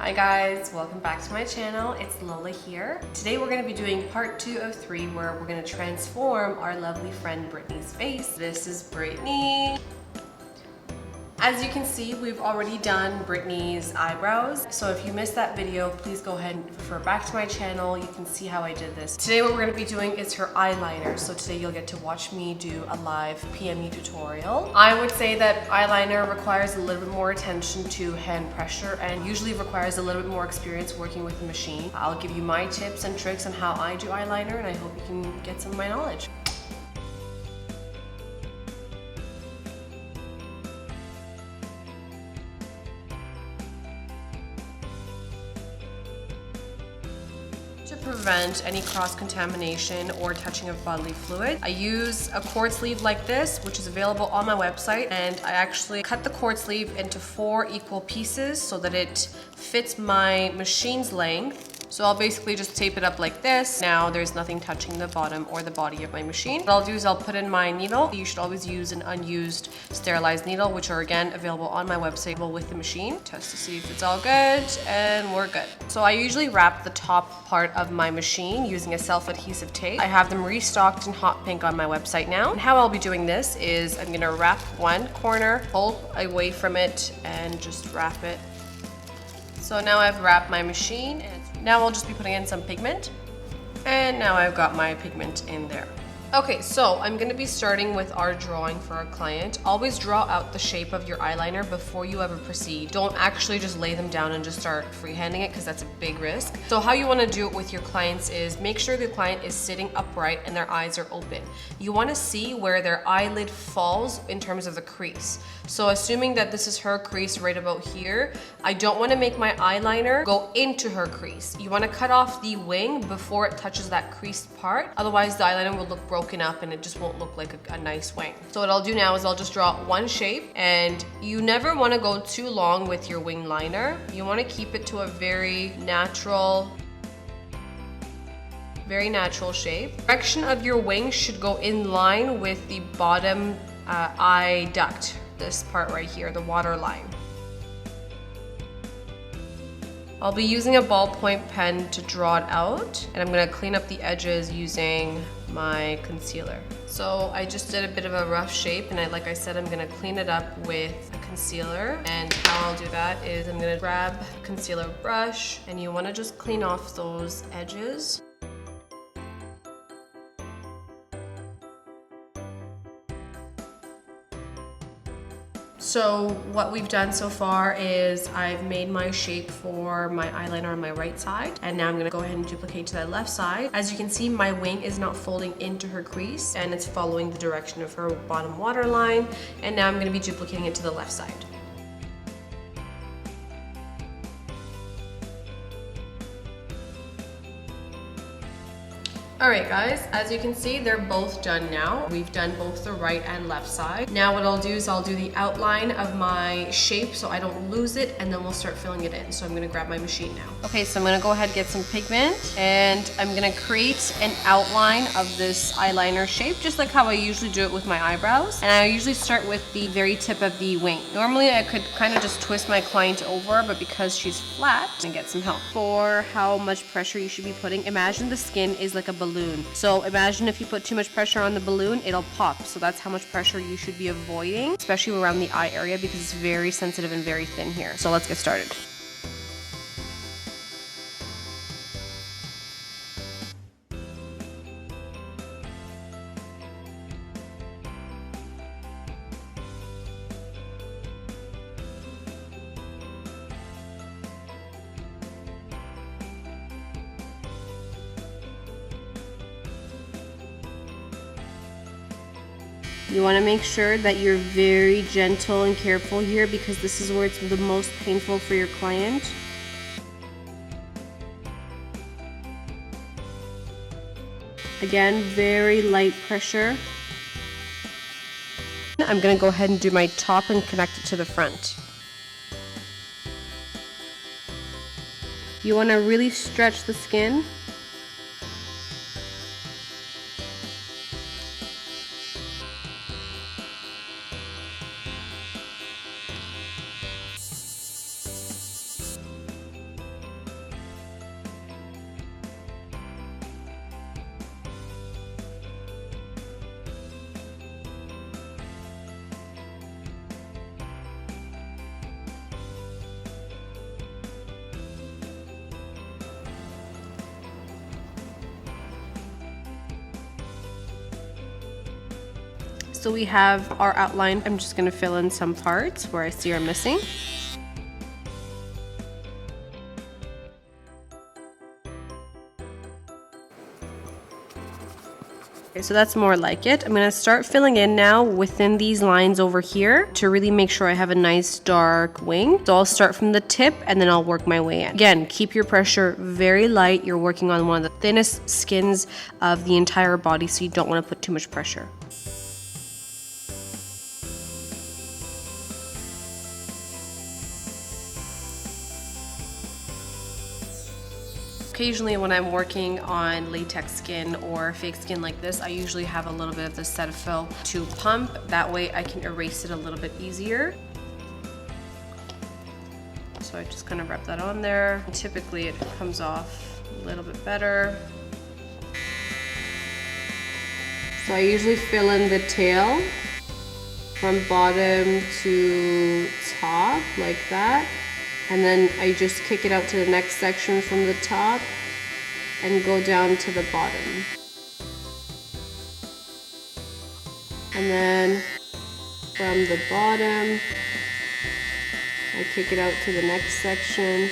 Hi guys, welcome back to my channel. It's Lola here. Today we're going to be doing part 2 of 3 where we're going to transform our lovely friend Brittany's face. This is Brittany. As you can see, we've already done Brittany's eyebrows. So if you missed that video, please go ahead and refer back to my channel. You can see how I did this. Today what we're going to be doing is her eyeliner. So today you'll get to watch me do a live PME tutorial. I would say that eyeliner requires a little bit more attention to hand pressure and usually requires a little bit more experience working with the machine. I'll give you my tips and tricks on how I do eyeliner, and I hope you can get some of my knowledge. To prevent any cross-contamination or touching of bodily fluid, I use a cord sleeve like this, which is available on my website, and I actually cut the cord sleeve into 4 equal pieces so that it fits my machine's length. So I'll basically just tape it up like this. Now there's nothing touching the bottom or the body of my machine. What I'll do is I'll put in my needle. You should always use an unused sterilized needle, which are again available on my website with the machine. Test to see if it's all good, and we're good. So I usually wrap the top part of my machine using a self-adhesive tape. I have them restocked in hot pink on my website now. And how I'll be doing this is I'm gonna wrap one corner, pull away from it, and just wrap it. So now I've wrapped my machine, and now I'll just be putting in some pigment. And now I've got my pigment in there. Okay, so I'm gonna be starting with our drawing for our client. Always draw out the shape of your eyeliner before you ever proceed. Don't actually just lay them down and just start freehanding it, because that's a big risk. So how you wanna do it with your clients is make sure the client is sitting upright and their eyes are open. You wanna see where their eyelid falls in terms of the crease. So assuming that this is her crease right about here, I don't wanna make my eyeliner go into her crease. You wanna cut off the wing before it touches that creased part. Otherwise the eyeliner will look broken up and it just won't look like a nice wing. So what I'll do now is I'll just draw one shape, and you never want to go too long with your wing liner. You want to keep it to a very natural shape. The direction of your wing should go in line with the bottom eye duct, this part right here, the water line. I'll be using a ballpoint pen to draw it out, and I'm gonna clean up the edges using my concealer. So I just did a bit of a rough shape, and like I said, I'm gonna clean it up with a concealer. And how I'll do that is I'm gonna grab a concealer brush, and you wanna just clean off those edges. So what we've done so far is I've made my shape for my eyeliner on my right side, and now I'm gonna go ahead and duplicate to that left side. As you can see, my wing is not folding into her crease, and it's following the direction of her bottom waterline, and now I'm gonna be duplicating it to the left side. Alright guys, as you can see, they're both done now. We've done both the right and left side. Now what I'll do is I'll do the outline of my shape so I don't lose it, and then we'll start filling it in. So I'm gonna grab my machine now. Okay, so I'm gonna go ahead and get some pigment, and I'm gonna create an outline of this eyeliner shape, just like how I usually do it with my eyebrows. And I usually start with the very tip of the wing. Normally I could kind of just twist my client over, but because she's flat, I'm gonna get some help. For how much pressure you should be putting, imagine the skin is like a balloon. So imagine if you put too much pressure on the balloon, it'll pop. So that's how much pressure you should be avoiding, especially around the eye area, because it's very sensitive and very thin here. So let's get started. You want to make sure that you're very gentle and careful here, because this is where it's the most painful for your client. Again, very light pressure. I'm going to go ahead and do my top and connect it to the front. You want to really stretch the skin. So we have our outline. I'm just gonna fill in some parts where I see are missing. Okay, so that's more like it. I'm gonna start filling in now within these lines over here to really make sure I have a nice dark wing. So I'll start from the tip and then I'll work my way in. Again, keep your pressure very light. You're working on one of the thinnest skins of the entire body, so you don't want to put too much pressure. Occasionally when I'm working on latex skin or fake skin like this, I usually have a little bit of the Cetaphil to pump. That way I can erase it a little bit easier. So I just kind of rub that on there. And typically it comes off a little bit better. So I usually fill in the tail from bottom to top like that. And then I just kick it out to the next section from the top and go down to the bottom. And then from the bottom, I kick it out to the next section.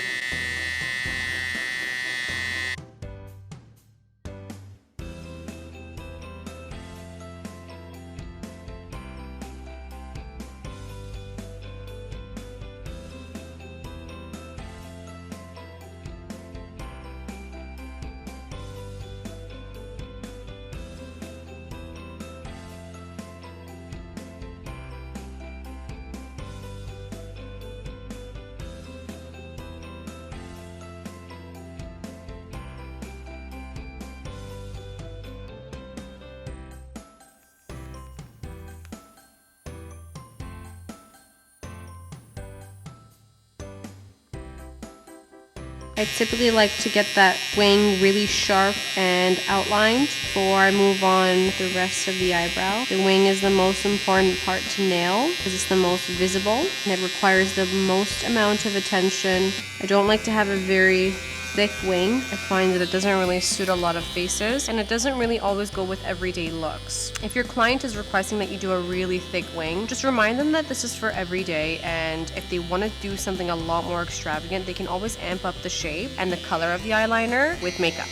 I typically like to get that wing really sharp and outlined before I move on the rest of the eyebrow. The wing is the most important part to nail because it's the most visible and it requires the most amount of attention. I don't like to have a very thick wing. I find that it doesn't really suit a lot of faces and it doesn't really always go with everyday looks. If your client is requesting that you do a really thick wing, just remind them that this is for everyday, and if they want to do something a lot more extravagant, they can always amp up the shape and the color of the eyeliner with makeup.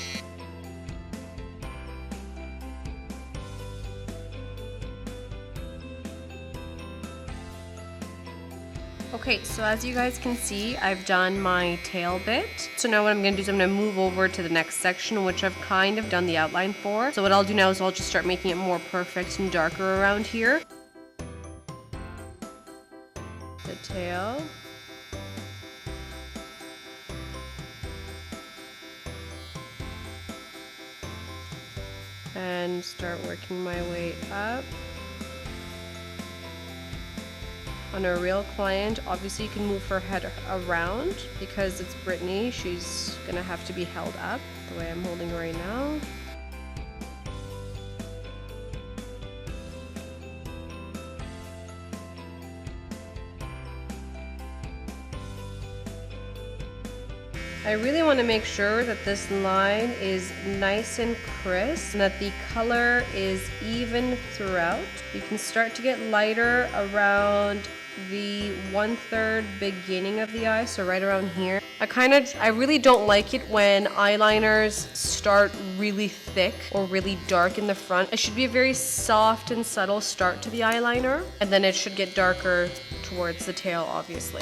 Okay, so as you guys can see, I've done my tail bit. So now what I'm gonna do is I'm gonna move over to the next section, which I've kind of done the outline for. So what I'll do now is I'll just start making it more perfect and darker around here. The tail. And start working my way up. On a real client, obviously you can move her head around because it's Brittany. She's gonna have to be held up the way I'm holding her right now. I really want to make sure that this line is nice and crisp and that the color is even throughout. You can start to get lighter around the 1/3 beginning of the eye, so right around here. I really don't like it when eyeliners start really thick or really dark in the front. It should be a very soft and subtle start to the eyeliner, and then it should get darker towards the tail, obviously.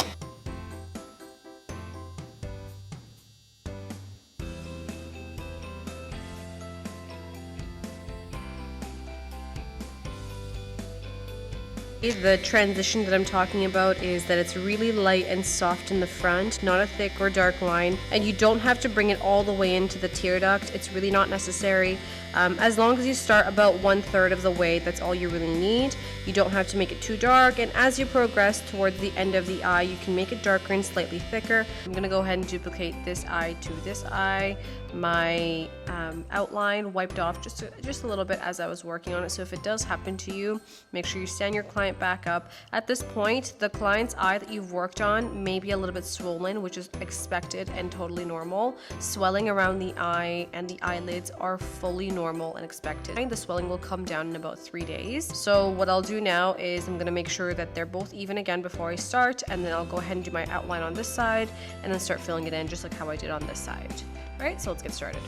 The transition that I'm talking about is that it's really light and soft in the front, not a thick or dark line, and you don't have to bring it all the way into the tear duct. It's really not necessary. As long as you start about 1/3 of the way, that's all you really need. You don't have to make it too dark, and as you progress towards the end of the eye, you can make it darker and slightly thicker. I'm gonna go ahead and duplicate this eye to this eye. My outline wiped off just a little bit as I was working on it, so if it does happen to you, make sure you stand your client it back up. At this point, the client's eye that you've worked on may be a little bit swollen, which is expected and totally normal. Swelling around the eye and the eyelids are fully normal and expected. The swelling will come down in about 3 days. So what I'll do now is I'm gonna make sure that they're both even again before I start, and then I'll go ahead and do my outline on this side and then start filling it in just like how I did on this side. All right, so let's get started.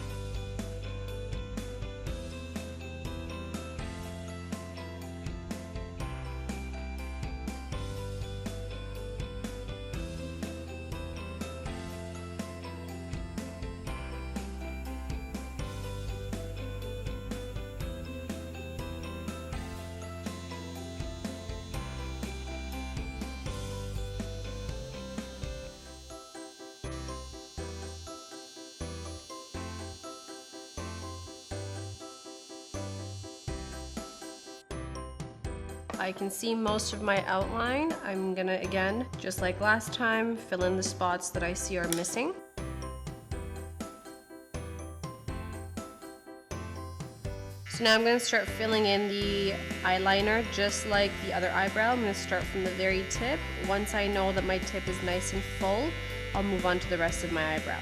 I can see most of my outline. I'm gonna, again, just like last time, fill in the spots that I see are missing. So now I'm gonna start filling in the eyeliner just like the other eyebrow. I'm gonna start from the very tip. Once I know that my tip is nice and full, I'll move on to the rest of my eyebrow.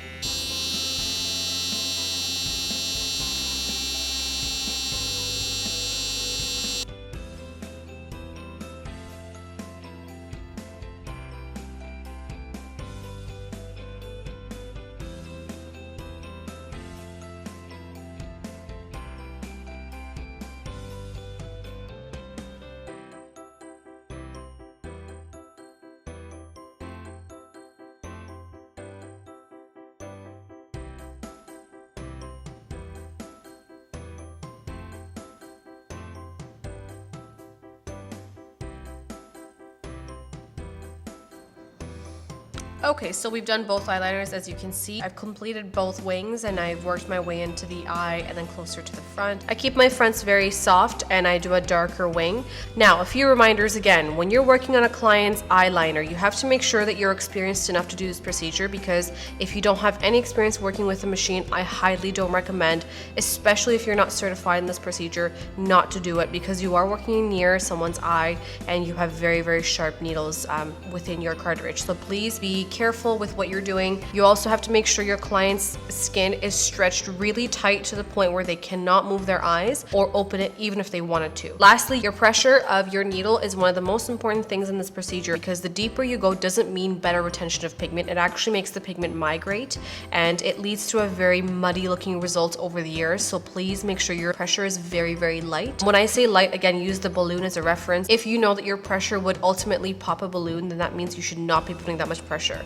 Okay, so we've done both eyeliners, as you can see. I've completed both wings and I've worked my way into the eye and then closer to the front. I keep my fronts very soft and I do a darker wing. Now, a few reminders again. When you're working on a client's eyeliner, you have to make sure that you're experienced enough to do this procedure, because if you don't have any experience working with a machine, I highly don't recommend, especially if you're not certified in this procedure, not to do it, because you are working near someone's eye and you have very, very sharp needles within your cartridge. So please be careful with what you're doing. You also have to make sure your client's skin is stretched really tight to the point where they cannot move their eyes or open it even if they wanted to. Lastly, your pressure of your needle is one of the most important things in this procedure, because the deeper you go doesn't mean better retention of pigment. It actually makes the pigment migrate and it leads to a very muddy looking result over the years. So please make sure your pressure is very, very light. When I say light, again, use the balloon as a reference. If you know that your pressure would ultimately pop a balloon, then that means you should not be putting that much pressure.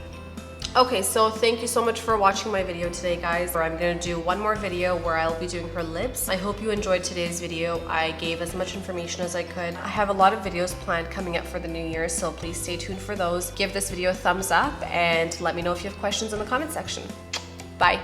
Okay, so thank you so much for watching my video today, guys. I'm gonna do one more video where I'll be doing her lips. I hope you enjoyed today's video. I gave as much information as I could. I have a lot of videos planned coming up for the new year, so please stay tuned for those. Give this video a thumbs up and let me know if you have questions in the comment section. Bye.